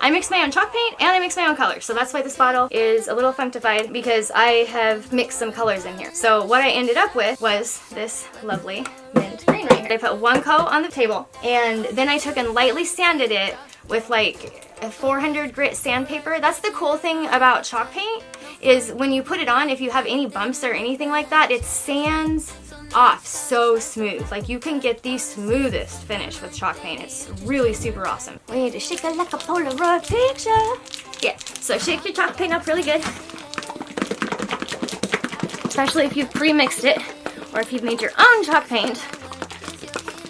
I mix my own chalk paint and I mix my own colors. So that's why this bottle is a little functified, because I have mixed some colors in here. So what I ended up with was this lovely mint green right here. I put one coat on the table, and then I took and lightly sanded it with like a 400 grit sandpaper. That's the cool thing about chalk paint, is when you put it on, if you have any bumps or anything like that, it sands off so smooth. Like, you can get the smoothest finish with chalk paint. It's really super awesome. We need to shake it like a Polaroid picture. Yeah, so shake your chalk paint up really good, especially if you've pre-mixed it or if you've made your own chalk paint,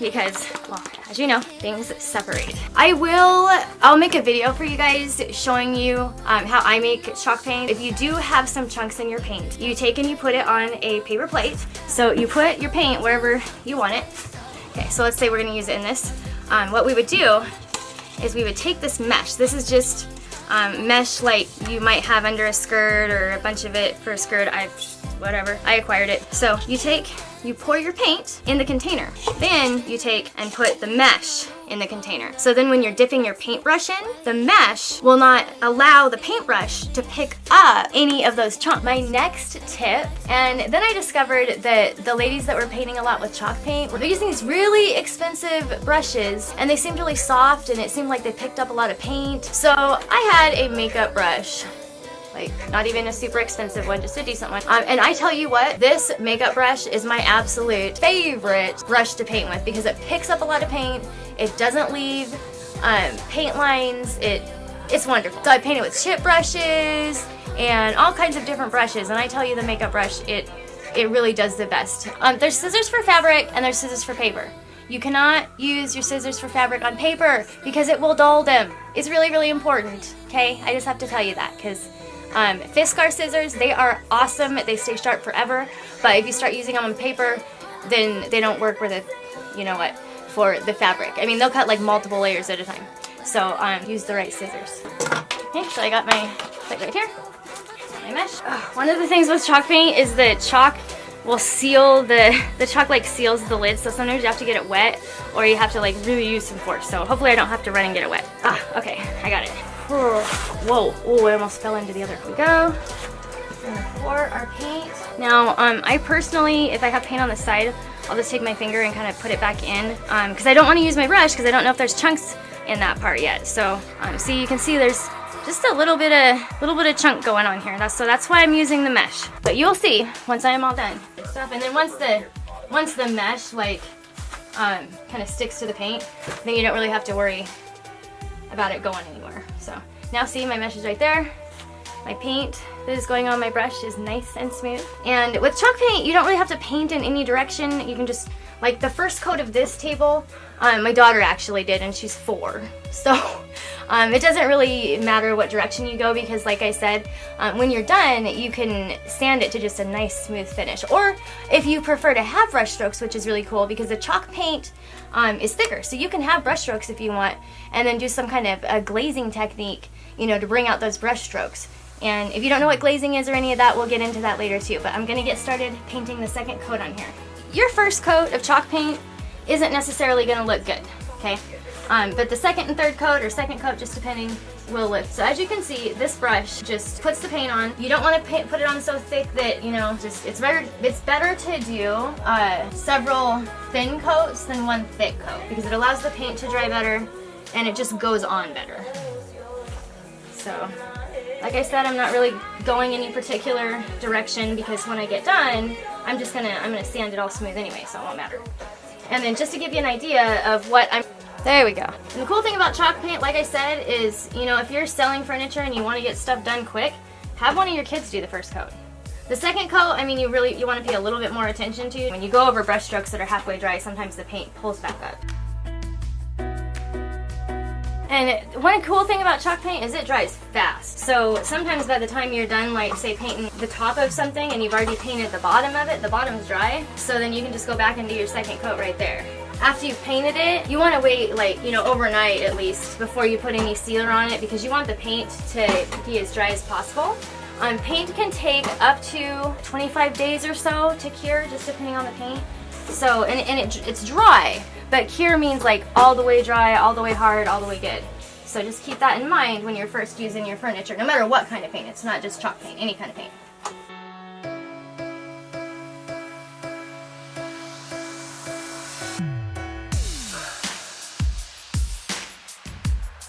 because, well, as you know, things separate. I'll make a video for you guys showing you how I make chalk paint. If you do have some chunks in your paint, you take and you put it on a paper plate. So you put your paint wherever you want it. Okay, so let's say we're gonna use it in this. What we would do is we would take this mesh. This is just mesh like you might have under a skirt, or a bunch of it for a skirt. Whatever, I acquired it. So you pour your paint in the container. Then you take and put the mesh in the container. So then when you're dipping your paintbrush in, the mesh will not allow the paintbrush to pick up any of those chunks. My next tip, and then I discovered that the ladies that were painting a lot with chalk paint were using these really expensive brushes, and they seemed really soft, and it seemed like they picked up a lot of paint. So I had a makeup brush. Like, not even a super expensive one, just a decent one. And I tell you what, this makeup brush is my absolute favorite brush to paint with, because it picks up a lot of paint. It doesn't leave paint lines. It's wonderful. So I paint it with chip brushes and all kinds of different brushes. And I tell you, the makeup brush, it really does the best. There's scissors for fabric and there's scissors for paper. You cannot use your scissors for fabric on paper because it will dull them. It's really, really important, okay? I just have to tell you that, because Fiskars scissors, they are awesome. They stay sharp forever. But if you start using them on paper, then they don't work for the, you know what, for the fabric. I mean, they'll cut like multiple layers at a time. So use the right scissors. Okay, so I got my plate right here. My mesh. One of the things with chalk paint is that chalk will seal the chalk like seals the lid. So sometimes you have to get it wet, or you have to like really use some force. So hopefully I don't have to run and get it wet. Okay, I got it. Whoa, oh, I almost fell into the other. Here we go. And pour our paint. Now, I personally, if I have paint on the side, I'll just take my finger and kind of put it back in, because I don't want to use my brush, because I don't know if there's chunks in that part yet. So, see, you can see there's just a little bit of chunk going on here. So that's why I'm using the mesh. But you'll see once I am all done. And then once the mesh like kind of sticks to the paint, then you don't really have to worry about it going anywhere. So now see, my mesh is right there. My paint that is going on my brush is nice and smooth. And with chalk paint, you don't really have to paint in any direction. You can just, like the first coat of this table, my daughter actually did, and she's 4. So it doesn't really matter what direction you go, because like I said, when you're done, you can sand it to just a nice smooth finish. Or if you prefer to have brush strokes, which is really cool, because the chalk paint is thicker. So you can have brush strokes if you want, and then do some kind of a glazing technique, you know, to bring out those brush strokes. And if you don't know what glazing is or any of that, we'll get into that later too. But I'm gonna get started painting the second coat on here. Your first coat of chalk paint isn't necessarily gonna look good, okay? But the second and third coat, or second coat, just depending, will look. So as you can see, this brush just puts the paint on. You don't want to put it on so thick that, you know, just it's better to do several thin coats than one thick coat, because it allows the paint to dry better and it just goes on better. So, like I said, I'm not really going any particular direction, because when I get done, I'm gonna sand it all smooth anyway, so it won't matter. And then just to give you an idea of what there we go. And the cool thing about chalk paint, like I said, is, you know, if you're selling furniture and you want to get stuff done quick, have one of your kids do the first coat. The second coat, I mean, you want to pay a little bit more attention to. When you go over brush strokes that are halfway dry, sometimes the paint pulls back up. And one cool thing about chalk paint is it dries fast. So sometimes by the time you're done, like say painting the top of something and you've already painted the bottom of it, the bottom's dry. So then you can just go back and do your second coat right there. After you've painted it, you want to wait, like, you know, overnight at least before you put any sealer on it, because you want the paint to be as dry as possible. Paint can take up to 25 days or so to cure, just depending on the paint. So, and it's dry, but cure means like all the way dry, all the way hard, all the way good. So just keep that in mind when you're first using your furniture, no matter what kind of paint. It's not just chalk paint, any kind of paint.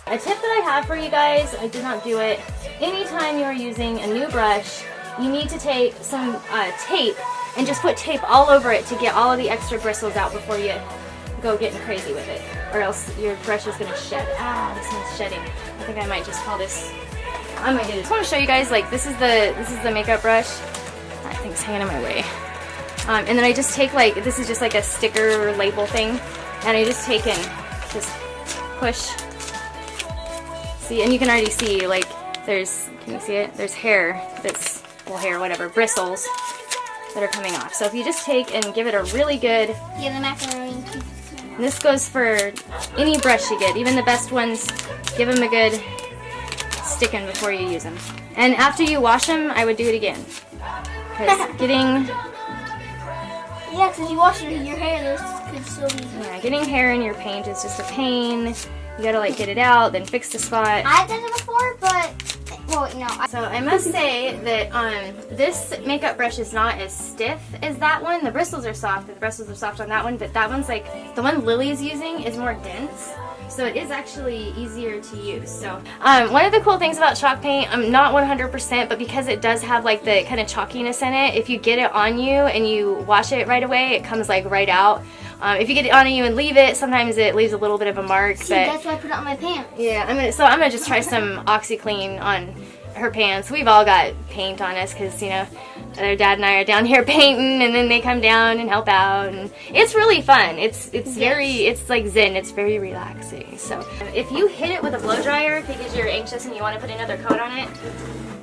A tip that I have for you guys, I did not do it, anytime you are using a new brush, you need to take some tape and just put tape all over it to get all of the extra bristles out before you go getting crazy with it, or else your brush is going to shed. Ah, this one's shedding. I think I might just call this, I might do this. I just want to show you guys, like, this is the makeup brush. That thing's hanging in my way. And then I just take, like, this is just like a sticker label thing, and I just take and just push. See, and you can already see, like, there's, can you see it? There's hair that's, well, hair, whatever, bristles that are coming off. So if you just take and give it a really good, yeah, the macaroni. And this goes for any brush you get, even the best ones, give them a good sticking before you use them. And after you wash them, I would do it again. Because getting, yeah, because you wash your hair, this could still be. Yeah, getting hair in your paint is just a pain. You gotta, like, get it out, then fix the spot. I've done it before, but, well, no. So I must say that this makeup brush is not as stiff as that one. The bristles are soft, the bristles are soft on that one, but that one's like, the one Lily's using is more dense. So it is actually easier to use. So one of the cool things about chalk paint, I'm not 100%, but because it does have like the kind of chalkiness in it, if you get it on you and you wash it right away, it comes like right out. If you get it on you and leave it, sometimes it leaves a little bit of a mark. See, but that's why I put it on my pants. Yeah, I'm gonna just try some OxyClean on her pants. We've all got paint on us because, you know, their dad and I are down here painting, and then they come down and help out, and it's really fun. It's very, it's like zen. It's very relaxing. So if you hit it with a blow dryer because you're anxious and you want to put another coat on it,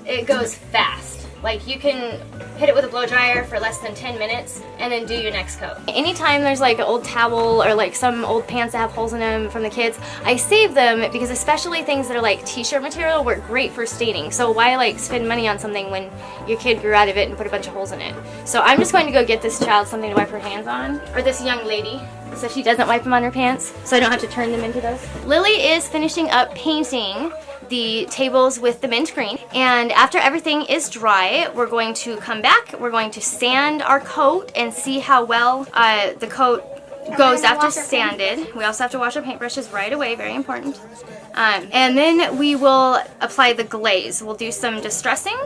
it goes fast. Like, you can hit it with a blow dryer for less than 10 minutes and then do your next coat. Anytime there's like an old towel or like some old pants that have holes in them from the kids, I save them because especially things that are like t-shirt material work great for staining. So why like spend money on something when your kid grew out of it and put a bunch of holes in it? So I'm just going to go get this child something to wipe her hands on, or this young lady, so she doesn't wipe them on her pants, so I don't have to turn them into those. Lily is finishing up painting the tables with the mint green, and after everything is dry, we're going to come back, we're going to sand our coat and see how well the coat goes after sanded. We also have to wash our paintbrushes right away, very important. And then we will apply the glaze. We'll do some distressing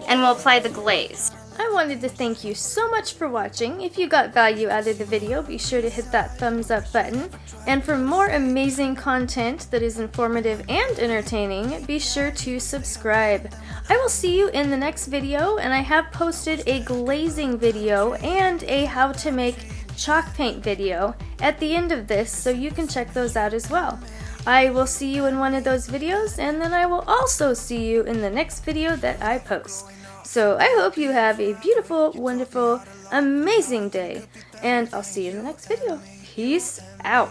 and we'll apply the glaze. I wanted to thank you so much for watching. If you got value out of the video, be sure to hit that thumbs up button. And for more amazing content that is informative and entertaining, be sure to subscribe. I will see you in the next video, and I have posted a glazing video and a how to make chalk paint video at the end of this, so you can check those out as well. I will see you in one of those videos, and then I will also see you in the next video that I post. So I hope you have a beautiful, wonderful, amazing day, and I'll see you in the next video. Peace out.